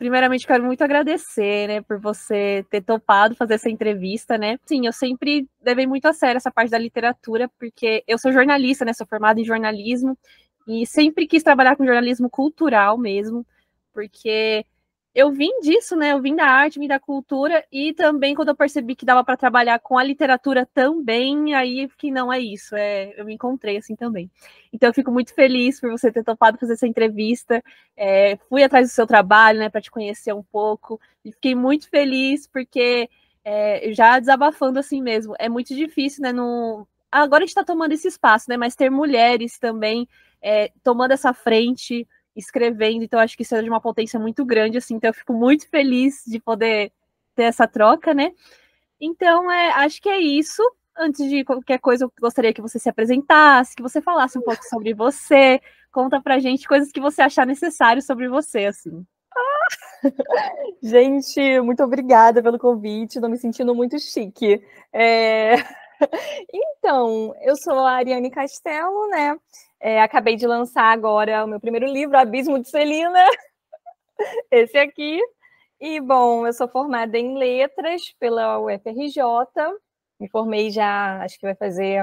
primeiramente quero muito agradecer, né, por você ter topado fazer essa entrevista, né? Sim, eu sempre levei muito a sério essa parte da literatura, porque eu sou jornalista, né, sou formada em jornalismo, e sempre quis trabalhar com jornalismo cultural mesmo, porque eu vim disso, né? Eu vim da arte, vim da cultura, e também quando eu percebi que dava para trabalhar com a literatura também, aí que não é isso, eu me encontrei assim também. Então eu fico muito feliz por você ter topado fazer essa entrevista, fui atrás do seu trabalho, né, para te conhecer um pouco, e fiquei muito feliz porque já desabafando assim mesmo, é muito difícil, né? Agora a gente está tomando esse espaço, né? Mas ter mulheres também tomando essa frente, escrevendo, então acho que isso é de uma potência muito grande, assim, então eu fico muito feliz de poder ter essa troca, né? Então, acho que é isso. Antes de qualquer coisa, eu gostaria que você se apresentasse, que você falasse um pouco sobre você, conta pra gente coisas que você achar necessário sobre você, assim. Gente, muito obrigada pelo convite, estou me sentindo muito chique. Então, eu sou a Ariane Castelo, né? Acabei de lançar agora o meu primeiro livro, Abismo de Celina, esse aqui. E, bom, eu sou formada em letras pela UFRJ, me formei já, acho que vai fazer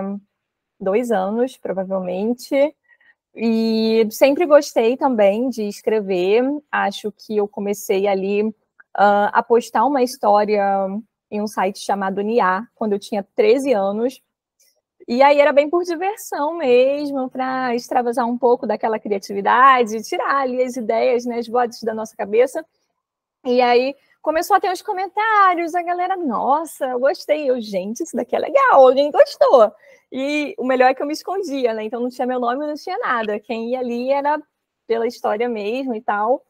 2 anos, provavelmente. E sempre gostei também de escrever. Acho que eu comecei ali a postar uma história em um site chamado Niar, quando eu tinha 13 anos. E aí era bem por diversão mesmo, para extravasar um pouco daquela criatividade, tirar ali as ideias, né, as vozes da nossa cabeça. E aí começou a ter os comentários, a galera, nossa, eu gostei. Eu, gente, isso daqui é legal, alguém gostou. E o melhor é que eu me escondia, né? Então não tinha meu nome, não tinha nada. Quem ia ali era pela história mesmo e tal.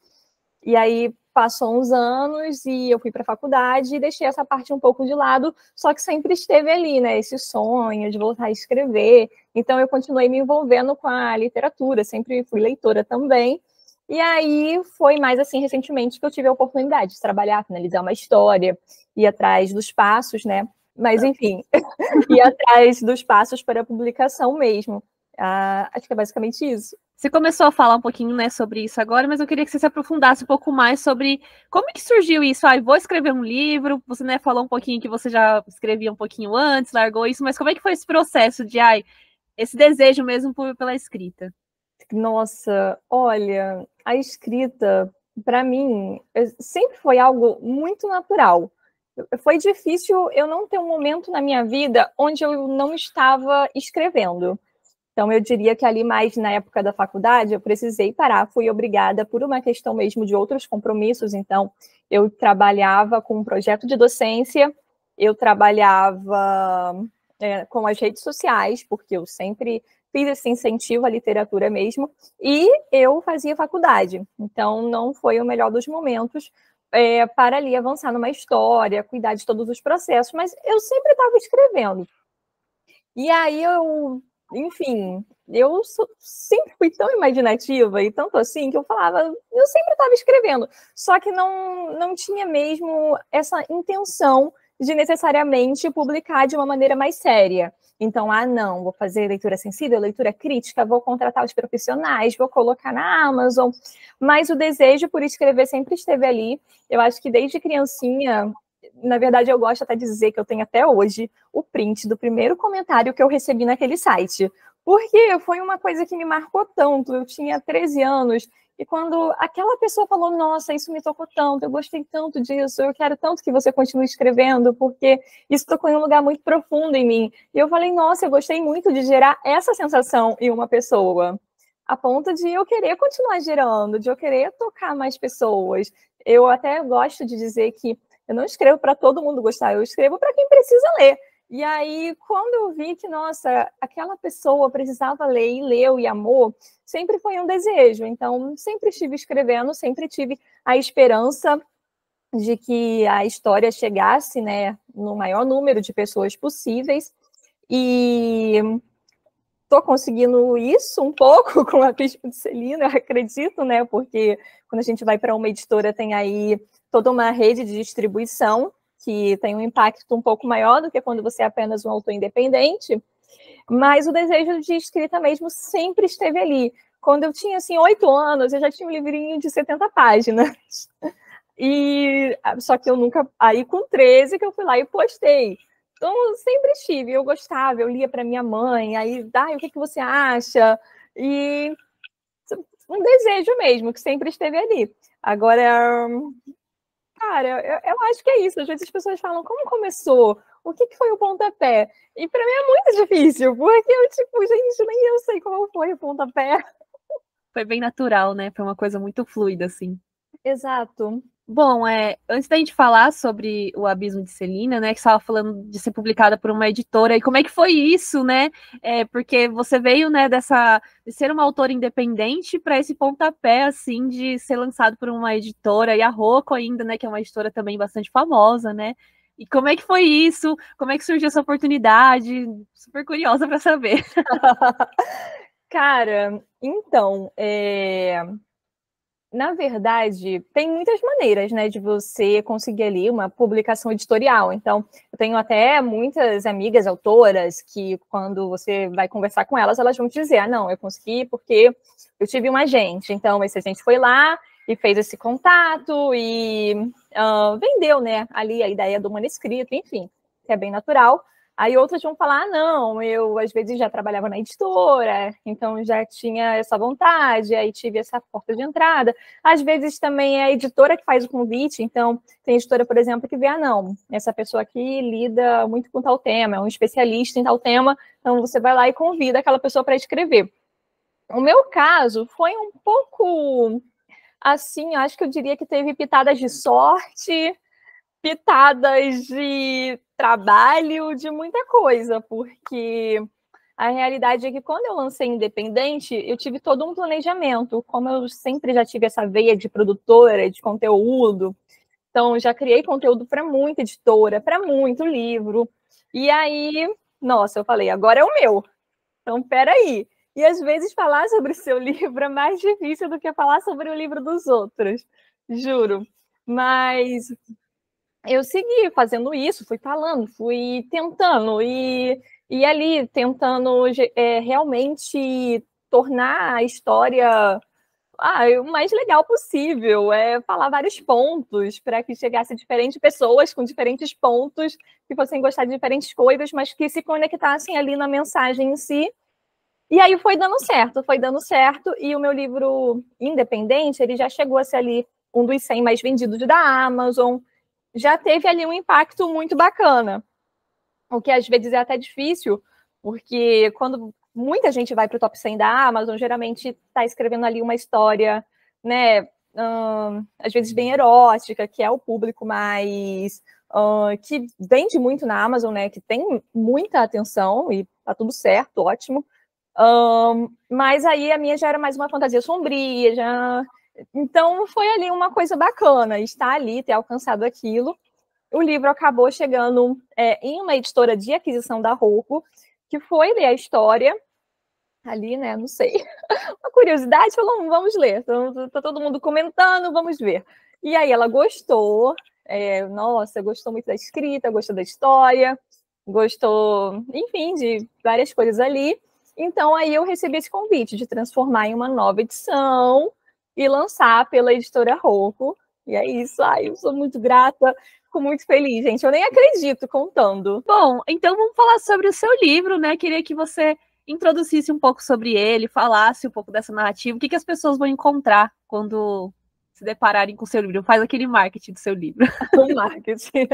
E aí passou uns anos e eu fui para a faculdade e deixei essa parte um pouco de lado, só que sempre esteve ali, né? Esse sonho de voltar a escrever. Então eu continuei me envolvendo com a literatura, sempre fui leitora também. E aí foi mais assim recentemente que eu tive a oportunidade de trabalhar, finalizar uma história, ir atrás dos passos, né? Mas enfim, ir atrás dos passos para a publicação mesmo. Acho que é basicamente isso. Você começou a falar um pouquinho, né, sobre isso agora, mas eu queria que você se aprofundasse um pouco mais sobre como que surgiu isso. Vou escrever um livro. Você, né, falou um pouquinho que você já escrevia um pouquinho antes, largou isso, mas como é que foi esse processo de, esse desejo mesmo pela escrita? Nossa, olha, a escrita, para mim, sempre foi algo muito natural. Foi difícil eu não ter um momento na minha vida onde eu não estava escrevendo. Então, eu diria que ali mais na época da faculdade, eu precisei parar, fui obrigada por uma questão mesmo de outros compromissos. Então, eu trabalhava com um projeto de docência, eu trabalhava com as redes sociais, porque eu sempre fiz esse incentivo à literatura mesmo, e eu fazia faculdade. Então, não foi o melhor dos momentos para ali avançar numa história, cuidar de todos os processos, mas eu sempre estava escrevendo. E aí enfim, sempre fui tão imaginativa e tanto assim que eu falava, eu sempre estava escrevendo, só que não tinha mesmo essa intenção de necessariamente publicar de uma maneira mais séria. Então, não, vou fazer leitura sensível, leitura crítica, vou contratar os profissionais, vou colocar na Amazon. Mas o desejo por escrever sempre esteve ali. Eu acho que desde criancinha, na verdade, eu gosto até de dizer que eu tenho até hoje o print do primeiro comentário que eu recebi naquele site. Porque foi uma coisa que me marcou tanto. Eu tinha 13 anos e quando aquela pessoa falou, nossa, isso me tocou tanto, eu gostei tanto disso, eu quero tanto que você continue escrevendo, porque isso tocou em um lugar muito profundo em mim. E eu falei, nossa, eu gostei muito de gerar essa sensação em uma pessoa, a ponto de eu querer continuar gerando, de eu querer tocar mais pessoas. Eu até gosto de dizer que eu não escrevo para todo mundo gostar, eu escrevo para quem precisa ler. E aí, quando eu vi que, nossa, aquela pessoa precisava ler e leu e amou, sempre foi um desejo. Então, sempre estive escrevendo, sempre tive a esperança de que a história chegasse, né, no maior número de pessoas possíveis. E estou conseguindo isso um pouco com a Abismo de Celina, eu acredito, né, porque quando a gente vai para uma editora tem aí toda uma rede de distribuição que tem um impacto um pouco maior do que quando você é apenas um autor independente, mas o desejo de escrita mesmo sempre esteve ali. Quando eu tinha, assim, 8 anos, eu já tinha um livrinho de 70 páginas. Só que eu nunca... Aí com 13 que eu fui lá e postei. Então, eu sempre estive, eu gostava, eu lia para minha mãe, aí, o que você acha? E um desejo mesmo, que sempre esteve ali. Agora, cara, eu acho que é isso. Às vezes as pessoas falam, como começou? O que foi o pontapé? E para mim é muito difícil, porque eu, tipo, gente, nem eu sei qual foi o pontapé. Foi bem natural, né? Foi uma coisa muito fluida, assim. Exato. Bom, antes da gente falar sobre o Abismo de Celina, né, que você estava falando de ser publicada por uma editora, e como é que foi isso, né? Porque você veio, né, de ser uma autora independente para esse pontapé, assim, de ser lançado por uma editora, e a Rocco ainda, né, que é uma editora também bastante famosa, né? E como é que foi isso? Como é que surgiu essa oportunidade? Super curiosa para saber. Cara, então, na verdade, tem muitas maneiras, né, de você conseguir ali uma publicação editorial. Então, eu tenho até muitas amigas autoras que, quando você vai conversar com elas, elas vão te dizer, não, eu consegui porque eu tive um agente. Então, esse agente foi lá e fez esse contato e vendeu, né, ali a ideia do manuscrito, enfim, que é bem natural. Aí outras vão falar, não, eu às vezes já trabalhava na editora, então já tinha essa vontade, aí tive essa porta de entrada. Às vezes também é a editora que faz o convite, então tem editora, por exemplo, que vê, não, essa pessoa aqui lida muito com tal tema, é um especialista em tal tema, então você vai lá e convida aquela pessoa para escrever. O meu caso foi um pouco assim, acho que eu diria que teve pitadas de sorte, pitadas de trabalho, de muita coisa, porque a realidade é que quando eu lancei Independente, eu tive todo um planejamento. Como eu sempre já tive essa veia de produtora, de conteúdo, então já criei conteúdo para muita editora, para muito livro. E aí, nossa, eu falei, agora é o meu. Então, peraí. E às vezes falar sobre o seu livro é mais difícil do que falar sobre o livro dos outros, juro. Mas eu segui fazendo isso, fui falando, fui tentando, e ali tentando realmente tornar a história o mais legal possível, falar vários pontos para que chegasse a diferentes pessoas com diferentes pontos, que fossem gostar de diferentes coisas, mas que se conectassem ali na mensagem em si. E aí foi dando certo, e o meu livro independente, ele já chegou a ser ali um dos 100 mais vendidos da Amazon, já teve ali um impacto muito bacana, o que às vezes é até difícil, porque quando muita gente vai para o top 100 da Amazon, geralmente está escrevendo ali uma história, né, às vezes bem erótica, que é o público mais... que vende muito na Amazon, né, que tem muita atenção, e tá tudo certo, ótimo. Mas aí a minha já era mais uma fantasia sombria, já... Então, foi ali uma coisa bacana, estar ali, ter alcançado aquilo. O livro acabou chegando em uma editora de aquisição da Rocco, que foi ler a história ali, né, não sei, uma curiosidade, falou, vamos ler, tá todo mundo comentando, vamos ver. E aí ela gostou, nossa, gostou muito da escrita, gostou da história, gostou, enfim, de várias coisas ali. Então, aí eu recebi esse convite de transformar em uma nova edição e lançar pela editora Rocco. E é isso. Ai, eu sou muito grata, fico muito feliz, gente. Eu nem acredito contando. Bom, então vamos falar sobre o seu livro, né? Queria que você introduzisse um pouco sobre ele, falasse um pouco dessa narrativa, o que as pessoas vão encontrar quando se depararem com o seu livro. Faz aquele marketing do seu livro. O marketing.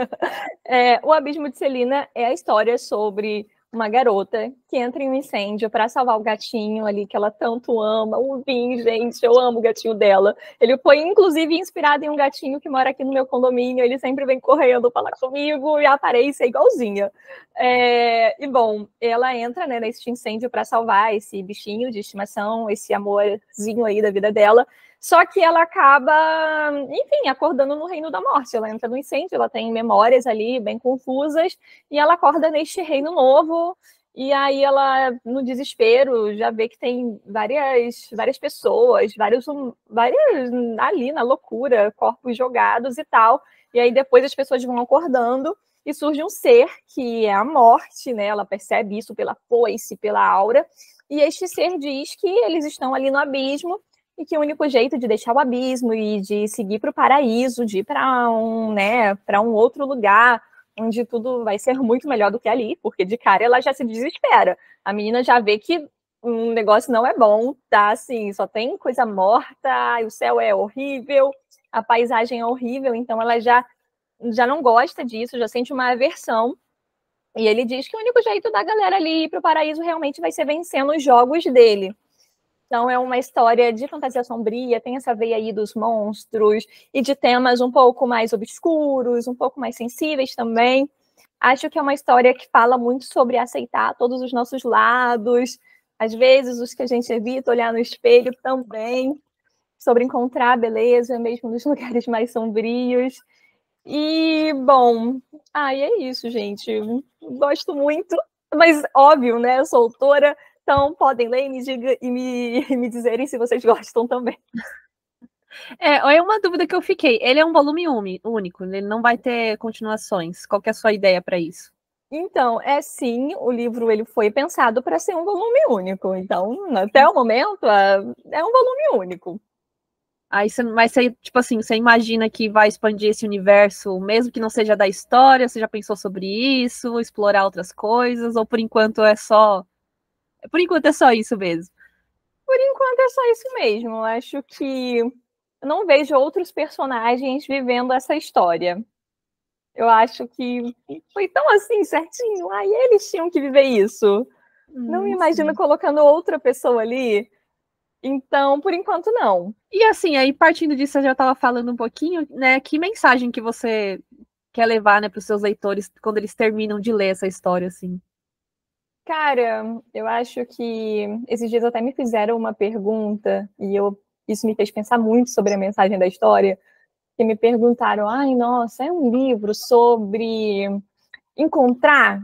O Abismo de Celina é a história sobre uma garota que entra em um incêndio para salvar o gatinho ali que ela tanto ama. O Vim, gente, eu amo o gatinho dela. Ele foi, inclusive, inspirado em um gatinho que mora aqui no meu condomínio. Ele sempre vem correndo falar comigo e a aparência é igualzinha. E, bom, ela entra, né, nesse incêndio para salvar esse bichinho de estimação, esse amorzinho aí da vida dela. Só que ela acaba, enfim, acordando no reino da morte. Ela entra no incêndio, ela tem memórias ali bem confusas, e ela acorda neste reino novo, e aí ela, no desespero, já vê que tem várias pessoas, vários ali na loucura, corpos jogados e tal. E aí depois as pessoas vão acordando, e surge um ser, que é a morte, né? Ela percebe isso pela foice, pela aura, e este ser diz que eles estão ali no abismo, e que o único jeito de deixar o abismo e de seguir para o paraíso, de ir para um outro lugar, onde tudo vai ser muito melhor do que ali, porque de cara ela já se desespera. A menina já vê que um negócio não é bom, tá assim, só tem coisa morta, o céu é horrível, a paisagem é horrível, então ela já não gosta disso, já sente uma aversão. E ele diz que o único jeito da galera ali ir para o paraíso realmente vai ser vencendo os jogos dele. Então é uma história de fantasia sombria, tem essa veia aí dos monstros e de temas um pouco mais obscuros, um pouco mais sensíveis também. Acho que é uma história que fala muito sobre aceitar todos os nossos lados, às vezes os que a gente evita olhar no espelho também, sobre encontrar a beleza mesmo nos lugares mais sombrios. E, bom, é isso, gente. Gosto muito, mas óbvio, né? Eu sou autora, então podem ler e me dizerem se vocês gostam também. É uma dúvida que eu fiquei. Ele é um volume único, ele não vai ter continuações. Qual que é a sua ideia para isso? Então, sim, o livro ele foi pensado para ser um volume único. Então, até o momento, é um volume único. Mas você, tipo assim, você imagina que vai expandir esse universo, mesmo que não seja da história? Você já pensou sobre isso, explorar outras coisas? Ou por enquanto é só isso mesmo? Por enquanto é só isso mesmo. Eu acho que eu não vejo outros personagens vivendo essa história. Eu acho que foi tão assim, certinho. Eles tinham que viver isso. Não me imagino colocando outra pessoa ali. Então, por enquanto, não. E assim, aí partindo disso, eu já estava falando um pouquinho, né? Que mensagem que você quer levar, né, para os seus leitores quando eles terminam de ler essa história, assim? Cara, eu acho que esses dias até me fizeram uma pergunta e isso me fez pensar muito sobre a mensagem da história, que me perguntaram, nossa, é um livro sobre encontrar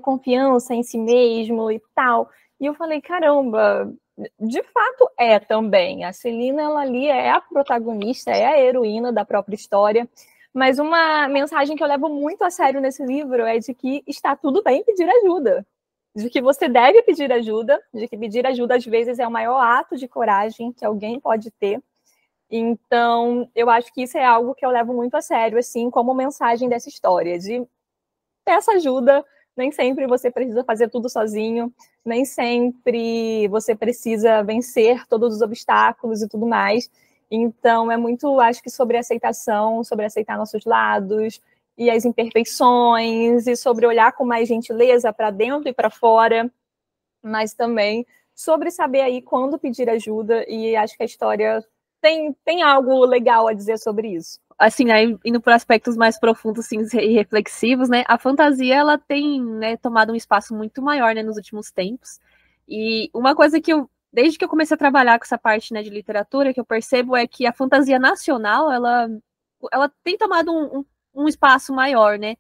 confiança em si mesmo e tal. E eu falei, caramba, de fato é também. A Celina, ela ali é a protagonista, é a heroína da própria história. Mas uma mensagem que eu levo muito a sério nesse livro é de que está tudo bem pedir ajuda. De que você deve pedir ajuda, de que pedir ajuda às vezes é o maior ato de coragem que alguém pode ter. Então, eu acho que isso é algo que eu levo muito a sério, assim, como mensagem dessa história, de peça ajuda, nem sempre você precisa fazer tudo sozinho, nem sempre você precisa vencer todos os obstáculos e tudo mais. Então, é muito, acho que, sobre aceitação, sobre aceitar nossos lados e as imperfeições, e sobre olhar com mais gentileza para dentro e para fora, mas também sobre saber aí quando pedir ajuda, e acho que a história tem algo legal a dizer sobre isso. Assim, aí indo para aspectos mais profundos assim, e reflexivos, né? A fantasia ela tem, né, tomado um espaço muito maior, né, nos últimos tempos. E uma coisa que desde que eu comecei a trabalhar com essa parte, né, de literatura, que eu percebo é que a fantasia nacional ela tem tomado um espaço maior, né?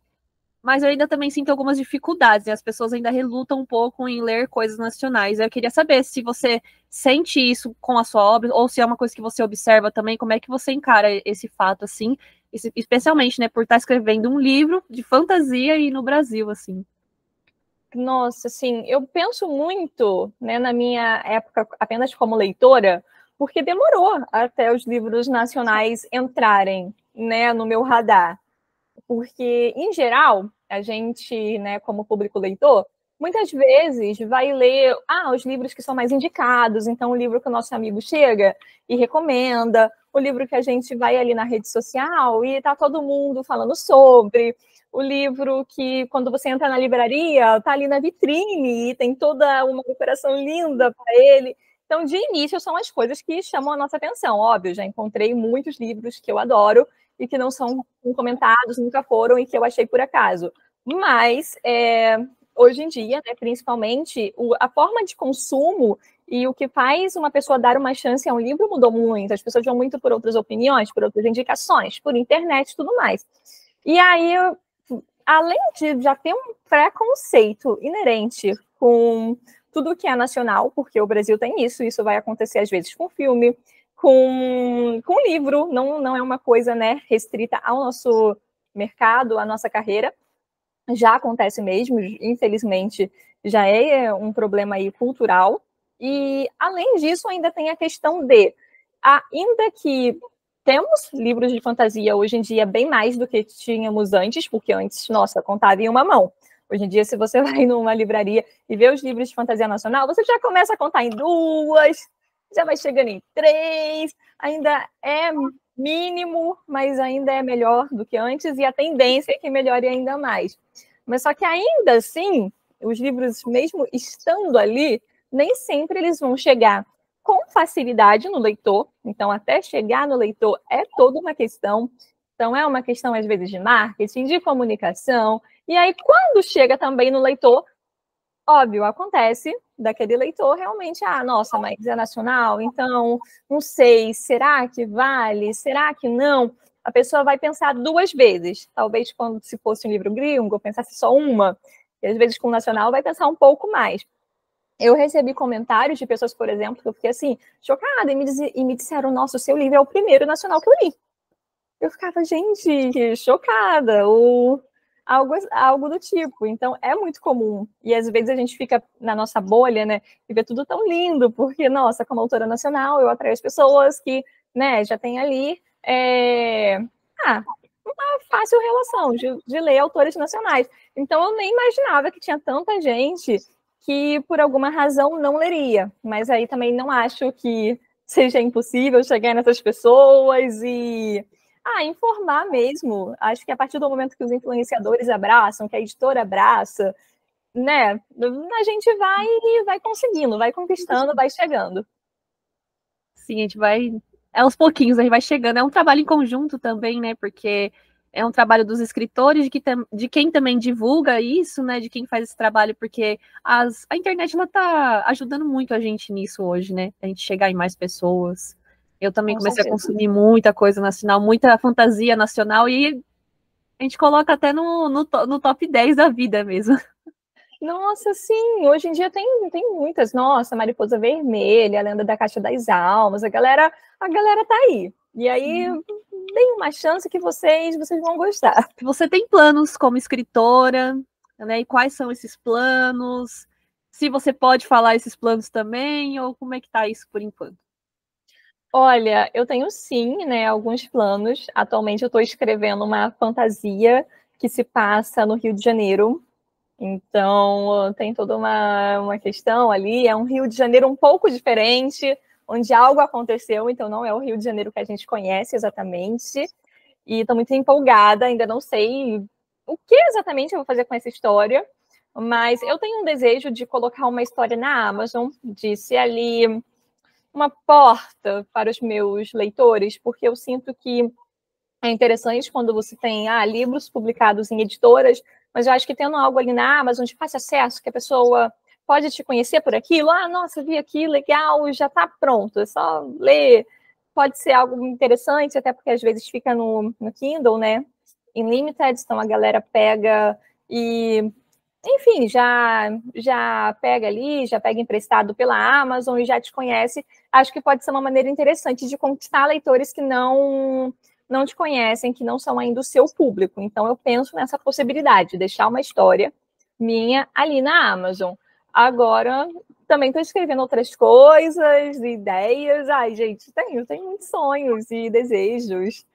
Mas eu ainda também sinto algumas dificuldades, né? As pessoas ainda relutam um pouco em ler coisas nacionais. Eu queria saber se você sente isso com a sua obra, ou se é uma coisa que você observa também, como é que você encara esse fato, assim, especialmente, né, por estar escrevendo um livro de fantasia e no Brasil, assim. Nossa, assim, eu penso muito, né, na minha época apenas como leitora, porque demorou até os livros nacionais entrarem, né, no meu radar. Porque, em geral, a gente, né, como público leitor, muitas vezes vai ler os livros que são mais indicados, então o livro que o nosso amigo chega e recomenda, o livro que a gente vai ali na rede social e está todo mundo falando sobre, o livro que, quando você entra na livraria, está ali na vitrine e tem toda uma decoração linda para ele. Então, de início, são as coisas que chamam a nossa atenção. Óbvio, já encontrei muitos livros que eu adoro e que não são comentados, nunca foram, e que eu achei por acaso. Mas, hoje em dia, né, principalmente, a forma de consumo e o que faz uma pessoa dar uma chance a um livro mudou muito. As pessoas vão muito por outras opiniões, por outras indicações, por internet e tudo mais. E aí, além de já ter um preconceito inerente com tudo que é nacional, porque o Brasil tem isso vai acontecer às vezes com filme, com livro, não é uma coisa, né, restrita ao nosso mercado, à nossa carreira, já acontece mesmo, infelizmente, já é um problema aí cultural, e além disso ainda tem a questão de ainda que temos livros de fantasia hoje em dia bem mais do que tínhamos antes, porque antes, nossa, contava em uma mão. Hoje em dia, se você vai numa livraria e vê os livros de fantasia nacional, você já começa a contar em 2, já vai chegando em 3, ainda é mínimo, mas ainda é melhor do que antes, e a tendência é que melhore ainda mais. Mas só que ainda assim, os livros, mesmo estando ali, nem sempre eles vão chegar com facilidade no leitor. Então, até chegar no leitor é toda uma questão. Então, é uma questão, às vezes, de marketing, de comunicação. E aí, quando chega também no leitor, óbvio, acontece daquele leitor realmente, nossa, mas é nacional, então, não sei, será que vale? Será que não? A pessoa vai pensar 2 vezes. Talvez quando se fosse um livro gringo, pensasse só uma. E às vezes com o nacional vai pensar um pouco mais. Eu recebi comentários de pessoas, por exemplo, que eu fiquei assim, chocada, e me disseram, nossa, o seu livro é o primeiro nacional que eu li. Eu ficava, gente, chocada, ou algo do tipo. Então, é muito comum. E às vezes a gente fica na nossa bolha, né, e vê tudo tão lindo, porque, nossa, como autora nacional, eu atraio as pessoas que, né, já tem ali uma fácil relação de ler autores nacionais. Então, eu nem imaginava que tinha tanta gente que, por alguma razão, não leria. Mas aí também não acho que seja impossível chegar nessas pessoas e informar mesmo. Acho que a partir do momento que os influenciadores abraçam, que a editora abraça, né, a gente vai conseguindo, vai conquistando, vai chegando. Sim, a gente vai. Aos pouquinhos, a gente vai chegando. É um trabalho em conjunto também, né? Porque é um trabalho dos escritores, de quem também divulga isso, né? De quem faz esse trabalho, porque a internet ela tá ajudando muito a gente nisso hoje, né? A gente chegar em mais pessoas. Eu também Com comecei a certeza. consumir muita coisa nacional, muita fantasia nacional, e a gente coloca até no top 10 da vida mesmo. Nossa, sim, hoje em dia tem muitas. Nossa, Mariposa Vermelha, a Lenda da Caixa das Almas, a galera tá aí. E aí, deem uma chance que vocês vão gostar. Você tem planos como escritora, né? E quais são esses planos? Se você pode falar esses planos também, ou como é que tá isso por enquanto? Olha, eu tenho sim, né, alguns planos. Atualmente eu estou escrevendo uma fantasia que se passa no Rio de Janeiro. Então, tem toda uma questão ali. É um Rio de Janeiro um pouco diferente, onde algo aconteceu, então não é o Rio de Janeiro que a gente conhece exatamente. E estou muito empolgada, ainda não sei o que exatamente eu vou fazer com essa história, mas eu tenho um desejo de colocar uma história na Amazon, de ser ali uma porta para os meus leitores, porque eu sinto que é interessante quando você tem livros publicados em editoras, mas eu acho que tendo algo ali na Amazon de fácil acesso, que a pessoa pode te conhecer por aquilo, nossa, vi aqui, legal, já está pronto, é só ler. Pode ser algo interessante, até porque às vezes fica no Kindle, né? Em limited, então a galera pega e, enfim, já pega ali, já pega emprestado pela Amazon e já te conhece. Acho que pode ser uma maneira interessante de conquistar leitores que não te conhecem, que não são ainda o seu público. Então, eu penso nessa possibilidade de deixar uma história minha ali na Amazon. Agora, também estou escrevendo outras coisas, ideias. Ai, gente, tenho muitos sonhos e desejos.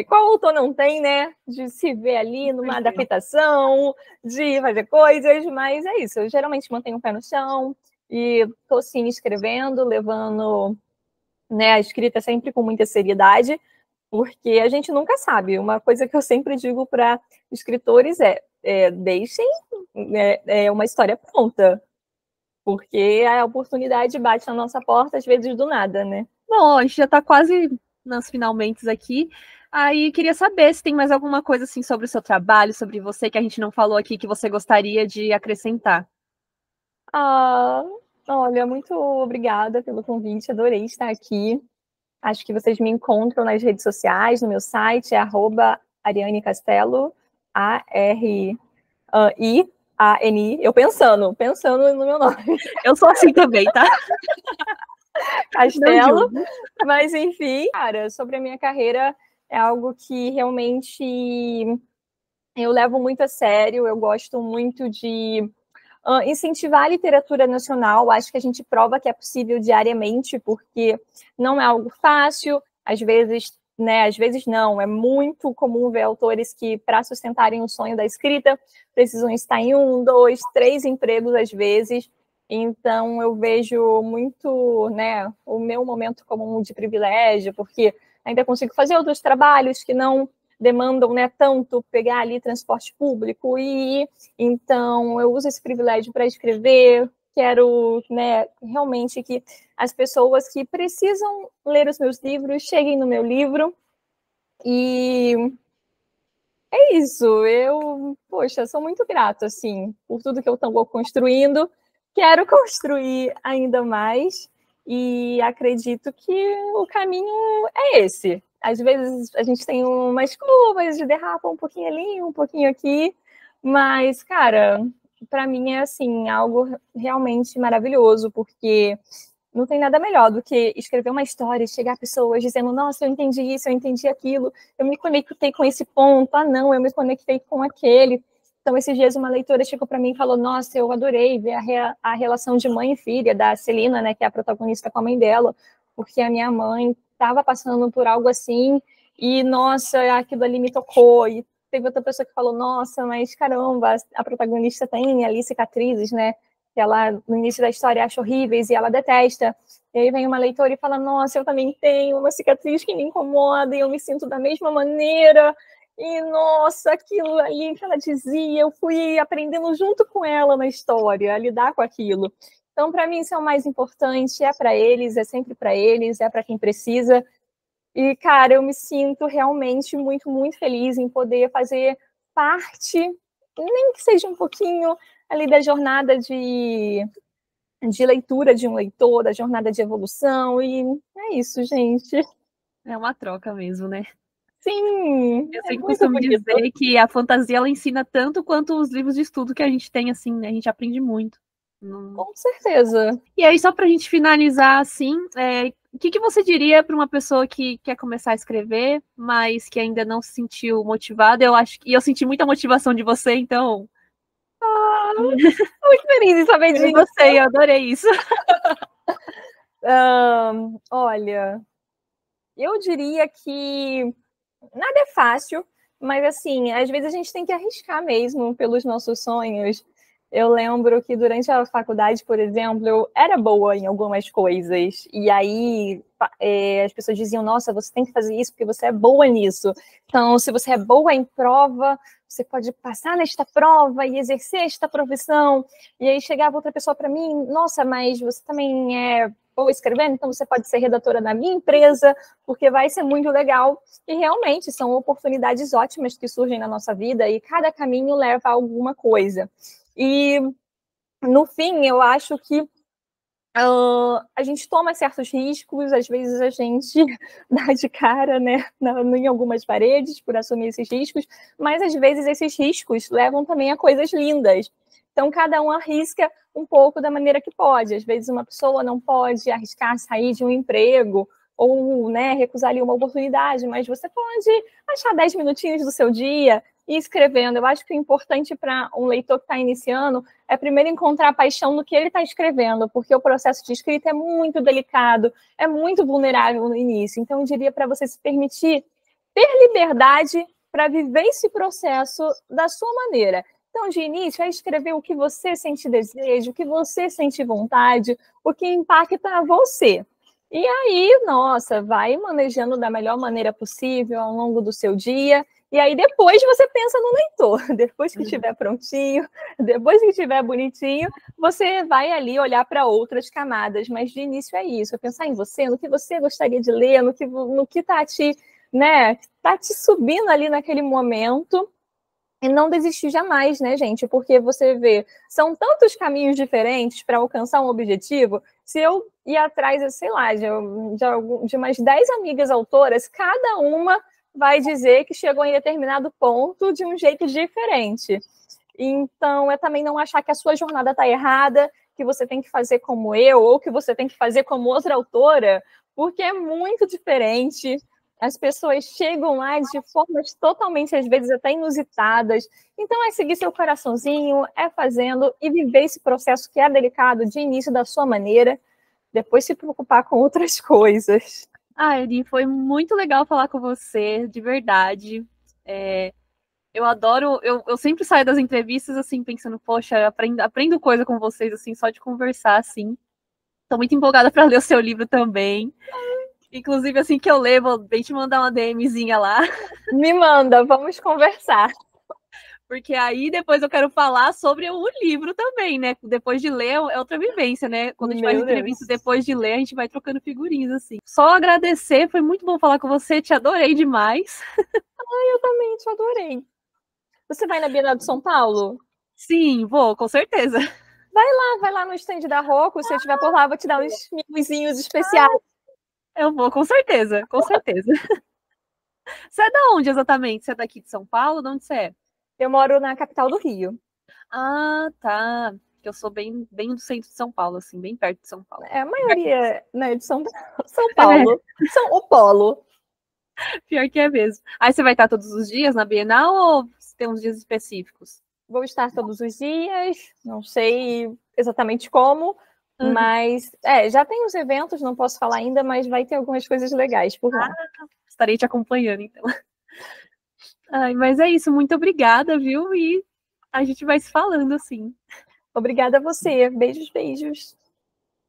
Qual autor não tem, né? De se ver ali numa adaptação, de fazer coisas, mas é isso. Eu geralmente mantenho o pé no chão e estou, sim, escrevendo, levando, né, a escrita sempre com muita seriedade, porque a gente nunca sabe. Uma coisa que eu sempre digo para escritores deixem uma história pronta, porque a oportunidade bate na nossa porta, às vezes, do nada, né? Bom, a gente já está quase nas finalmentes aqui. Aí queria saber se tem mais alguma coisa assim sobre o seu trabalho, sobre você, que a gente não falou aqui, que você gostaria de acrescentar. Olha, muito obrigada pelo convite, adorei estar aqui. Acho que vocês me encontram nas redes sociais, no meu site, é @Ariane Castelo, ARIANI, eu pensando no meu nome. Eu sou assim também, tá? Castelo, mas enfim, cara, sobre a minha carreira, é algo que realmente eu levo muito a sério, eu gosto muito de Incentivar a literatura nacional, acho que a gente prova que é possível diariamente, porque não é algo fácil, às vezes, né, às vezes não, é muito comum ver autores que, para sustentarem o sonho da escrita, precisam estar em 1, 2, 3 empregos às vezes. Então, eu vejo muito, né, o meu momento como um de privilégio, porque ainda consigo fazer outros trabalhos que não demandam, né, tanto pegar ali transporte público e ir. Então, eu uso esse privilégio para escrever. Quero, né, realmente que as pessoas que precisam ler os meus livros cheguem no meu livro. E é isso. Eu, poxa, sou muito grata, assim, por tudo que eu estou construindo. Quero construir ainda mais e acredito que o caminho é esse. Às vezes a gente tem umas curvas de derrapa um pouquinho ali, um pouquinho aqui, mas, cara, para mim é assim, algo realmente maravilhoso, porque não tem nada melhor do que escrever uma história e chegar a pessoas dizendo, nossa, eu entendi isso, eu entendi aquilo, eu me conectei com esse ponto, ah, não, eu me conectei com aquele. Então, esses dias, uma leitora chegou para mim e falou, nossa, eu adorei ver a relação de mãe e filha da Celina, né, que é a protagonista com a mãe dela, porque a minha mãe estava passando por algo assim, e, nossa, aquilo ali me tocou, e teve outra pessoa que falou, nossa, mas caramba, a protagonista tem ali cicatrizes, né, que ela, no início da história, acha horríveis e ela detesta. E aí vem uma leitora e fala, nossa, eu também tenho uma cicatriz que me incomoda e eu me sinto da mesma maneira. E, nossa, aquilo ali que ela dizia, eu fui aprendendo junto com ela na história, a lidar com aquilo. Então, para mim, isso é o mais importante, é para eles, é sempre para eles, é para quem precisa. E, cara, eu me sinto realmente muito, muito feliz em poder fazer parte, nem que seja um pouquinho ali da jornada de leitura de um leitor, da jornada de evolução, e é isso, gente. É uma troca mesmo, né? Sim, Eu é sempre muito costumo bonito. dizer que a fantasia ela ensina tanto quanto os livros de estudo que a gente tem, assim, né? A gente aprende muito. Com certeza. E aí, só para a gente finalizar, assim, o que você diria para uma pessoa que quer começar a escrever, mas que ainda não se sentiu motivada? Eu acho que eu senti muita motivação de você, então. Muito feliz em saber Eu disso. gostei, eu adorei isso. Olha, eu diria que nada é fácil, mas assim, às vezes a gente tem que arriscar mesmo pelos nossos sonhos. Eu lembro que durante a faculdade, por exemplo, eu era boa em algumas coisas. E aí as pessoas diziam, nossa, você tem que fazer isso porque você é boa nisso. Então, se você é boa em prova, você pode passar nesta prova e exercer esta profissão. E aí chegava outra pessoa para mim, nossa, mas você também é boa escrevendo, então você pode ser redatora da minha empresa, porque vai ser muito legal. E realmente são oportunidades ótimas que surgem na nossa vida e cada caminho leva a alguma coisa. E, no fim, eu acho que a gente toma certos riscos, às vezes a gente dá de cara, né, em algumas paredes por assumir esses riscos, mas às vezes esses riscos levam também a coisas lindas. Então, cada um arrisca um pouco da maneira que pode. Às vezes uma pessoa não pode arriscar sair de um emprego ou, né, recusar ali uma oportunidade, mas você pode achar 10 minutinhos do seu dia e ir escrevendo. Eu acho que o importante para um leitor que está iniciando é primeiro encontrar a paixão no que ele está escrevendo, porque o processo de escrita é muito delicado, é muito vulnerável no início. Então, eu diria para você se permitir ter liberdade para viver esse processo da sua maneira. Então, de início, é escrever o que você sente desejo, o que você sente vontade, o que impacta você. E aí, nossa, vai manejando da melhor maneira possível ao longo do seu dia. E aí, depois você pensa no leitor. Depois que estiver prontinho, depois que estiver bonitinho, você vai ali olhar para outras camadas. Mas de início é isso, é pensar em você, no que você gostaria de ler, no que está te, né, tá te subindo ali naquele momento. E não desistir jamais, né, gente? Porque você vê, são tantos caminhos diferentes para alcançar um objetivo. Se eu ir atrás, sei lá, de umas 10 amigas autoras, cada uma vai dizer que chegou em determinado ponto de um jeito diferente. Então, é também não achar que a sua jornada está errada, que você tem que fazer como eu, ou que você tem que fazer como outra autora, porque é muito diferente. As pessoas chegam lá de formas totalmente, às vezes, até inusitadas. Então, é seguir seu coraçãozinho, é fazendo e viver esse processo que é delicado de início da sua maneira, depois se preocupar com outras coisas. Ah, Eri, foi muito legal falar com você, de verdade. Eu adoro, eu sempre saio das entrevistas assim, pensando, poxa, aprendo coisa com vocês, assim, só de conversar, assim. Tô muito empolgada para ler o seu livro também. Inclusive, assim que eu ler, vou bem te mandar uma DMzinha lá. Me manda, vamos conversar. Porque aí depois eu quero falar sobre o livro também, né? Depois de ler é outra vivência, né? Quando a gente faz entrevista depois de ler, a gente vai trocando figurinhas, assim. Só agradecer, foi muito bom falar com você, te adorei demais. Eu também te adorei. Você vai na Bienal de São Paulo? Sim, vou, com certeza. Vai lá no stand da Rocco, se eu estiver por lá, vou te dar uns mimozinhos especiais. Eu vou, com certeza, com certeza. Você é da onde exatamente? Você é daqui de São Paulo? De onde você é? Eu moro na capital do Rio. Ah, tá. Eu sou bem do centro de São Paulo, assim, bem perto de São Paulo. A maioria, né, de São Paulo. São o polo. Pior que é mesmo. Aí você vai estar todos os dias na Bienal ou tem uns dias específicos? Vou estar todos os dias, não sei exatamente como, mas já tem os eventos, não posso falar ainda, mas vai ter algumas coisas legais por lá. Estarei te acompanhando, então. Ai, mas é isso, muito obrigada, viu? E a gente vai se falando assim. Obrigada a você. Beijos, beijos.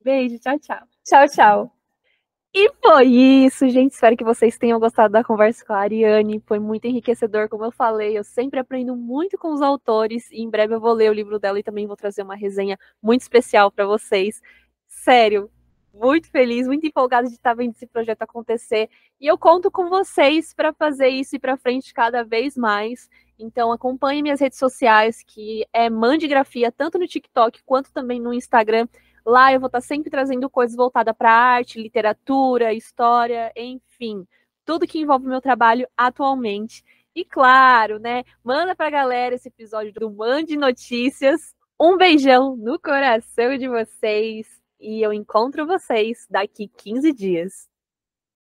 Beijo, tchau, tchau. Tchau, tchau. E foi isso, gente. Espero que vocês tenham gostado da conversa com a Ariane. Foi muito enriquecedor, como eu falei. Eu sempre aprendo muito com os autores. E em breve eu vou ler o livro dela e também vou trazer uma resenha muito especial para vocês. Sério, muito feliz, muito empolgada de estar vendo esse projeto acontecer. E eu conto com vocês para fazer isso e para frente cada vez mais. Então acompanhe minhas redes sociais, que é Mandigrafia, tanto no TikTok quanto também no Instagram. Lá eu vou estar sempre trazendo coisas voltadas para arte, literatura, história, enfim, tudo que envolve o meu trabalho atualmente. E claro, né, manda pra galera esse episódio do Mande Notícias. Um beijão no coração de vocês e eu encontro vocês daqui 15 dias.